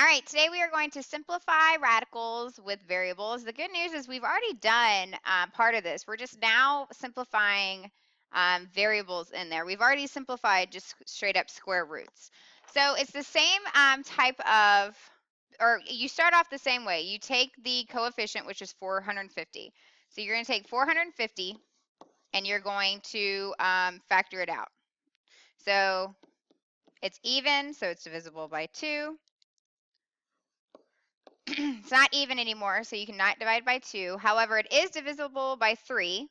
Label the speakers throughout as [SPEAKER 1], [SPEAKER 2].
[SPEAKER 1] All right, today we are going to simplify radicals with variables. The good news is we've already done part of this. We're just now simplifying variables in there. We've already simplified just straight up square roots. So it's the same type of, or you start off the same way. You take the coefficient, which is 450. So you're going to take 450 and you're going to factor it out. So it's even, so it's divisible by 2. It's not even anymore, so you cannot divide by 2. However, it is divisible by 3.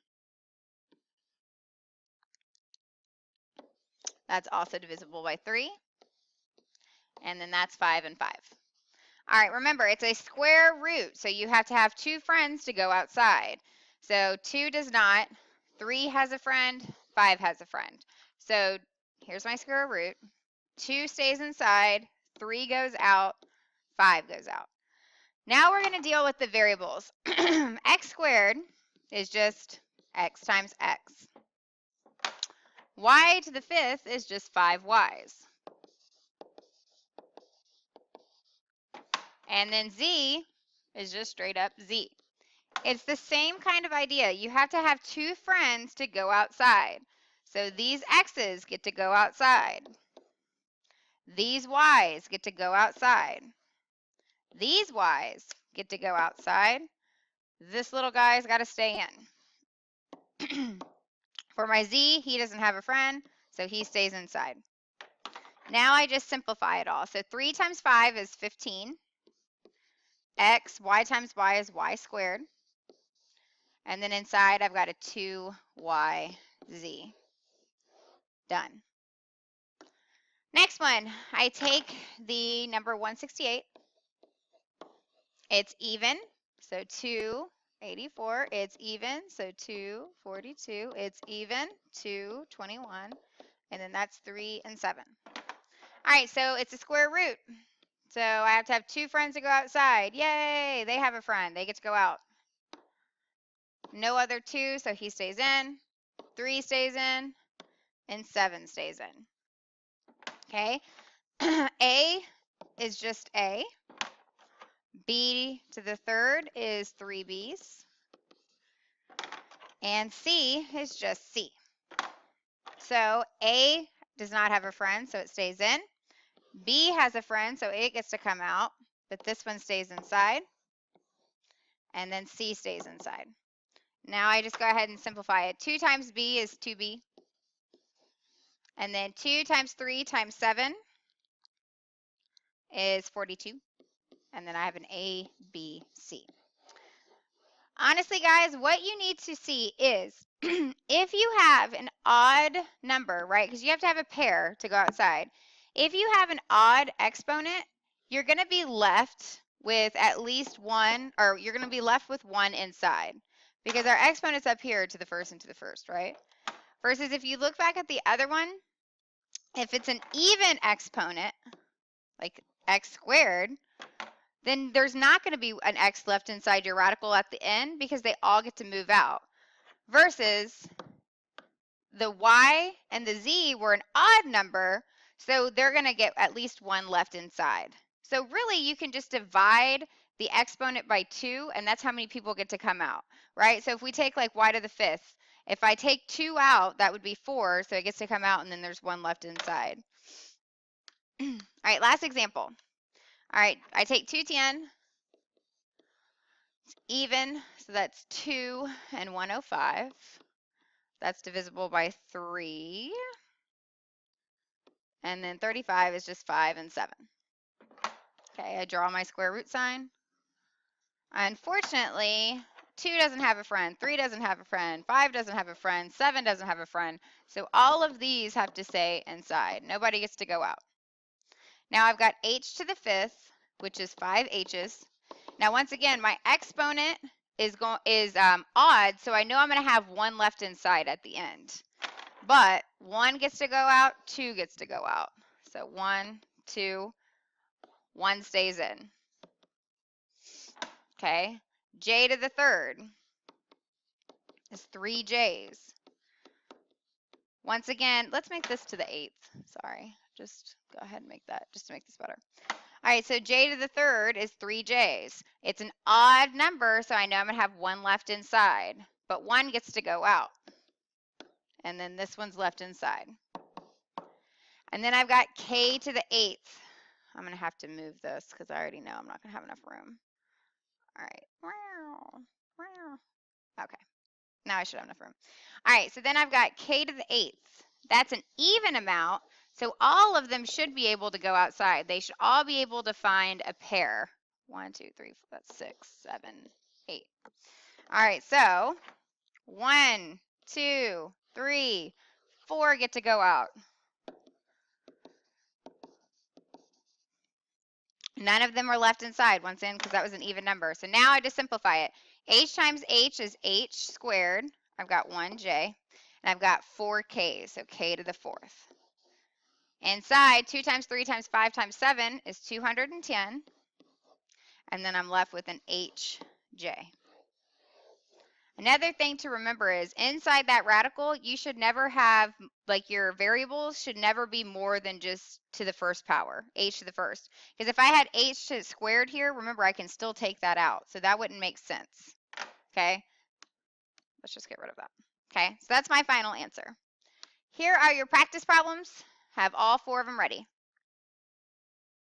[SPEAKER 1] That's also divisible by 3. And then that's 5 and 5. All right, remember, it's a square root, so you have to have 2 friends to go outside. So 2 does not, 3 has a friend, 5 has a friend. So here's my square root. 2 stays inside, 3 goes out, 5 goes out. Now we're going to deal with the variables. X squared is just x times x. Y to the 5th is just 5y's. And then z is just straight up z. It's the same kind of idea. You have to have 2 friends to go outside. So these x's get to go outside. These y's get to go outside. These y's get to go outside. This little guy's got to stay in. For my z, he doesn't have a friend, so he stays inside. Now I just simplify it all. So 3 times 5 is 15. Y times y is y squared. And then inside I've got a 2yz. Done. Next one, I take the number 168. It's even, so 284. It's even, so 242. It's even, 221. And then that's 3 and 7. All right, so it's a square root. So I have to have 2 friends to go outside. Yay, they have a friend. They get to go out. No other 2, so he stays in. 3 stays in, and 7 stays in. Okay, A is just A. B to the 3rd is 3 B's. And C is just C. So A does not have a friend, so it stays in. B has a friend, so it gets to come out, but this one stays inside. And then C stays inside. Now I just go ahead and simplify it. 2 times B is 2B. And then 2 times 3 times 7 is 42. And then I have an A, B, C. Honestly, guys, what you need to see is if you have an odd number, right, because you have to have a pair to go outside. If you have an odd exponent, you're going to be left with at least one, or you're going to be left with one inside because our exponent's up here to the first and to the first, right? Versus if you look back at the other one, if it's an even exponent, like x squared, then there's not going to be an x left inside your radical at the end because they all get to move out. Versus the y and the z were an odd number, so they're going to get at least one left inside. So really, you can just divide the exponent by 2, and that's how many people get to come out, right? So if we take like y to the 5th, if I take 2 out, that would be 4, so it gets to come out, and then there's one left inside. All right, last example. All right, I take 210, it's even, so that's 2 and 105. That's divisible by 3. And then 35 is just 5 and 7. Okay, I draw my square root sign. Unfortunately, 2 doesn't have a friend, 3 doesn't have a friend, 5 doesn't have a friend, 7 doesn't have a friend. So all of these have to stay inside. Nobody gets to go out. Now I've got h to the 5th, which is 5 h's. Now once again, my exponent is odd, so I know I'm going to have one left inside at the end. But 1 gets to go out, 2 gets to go out. So 1, 2, 1 stays in. Okay, j to the 3rd is 3 j's. Once again, let's make this to the 8th. Sorry, just go ahead and make that just to make this better. All right, so j to the third is 3j's. It's an odd number, so I know I'm going to have 1 left inside. But 1 gets to go out. And then this one's left inside. And then I've got k to the 8th. I'm going to have to move this because I already know I'm not going to have enough room. All right. Okay. Now I should have enough room. All right, so then I've got k to the 8th. That's an even amount, so all of them should be able to go outside. They should all be able to find a pair. 1, 2, 3, 4, that's 6, 7, 8. All right, so 1, 2, 3, 4 get to go out. None of them are left inside once in because that was an even number. So now I just simplify it. H times H is H squared. I've got 1J. And I've got 4K, so K to the 4th. Inside, 2 times 3 times 5 times 7 is 210. And then I'm left with an HJ. Another thing to remember is inside that radical, you should never have, like your variables should never be more than just to the first power, h to the first. Because if I had h to the squared here, remember I can still take that out. So that wouldn't make sense. Okay? Let's just get rid of that. Okay? So that's my final answer. Here are your practice problems. Have all 4 of them ready.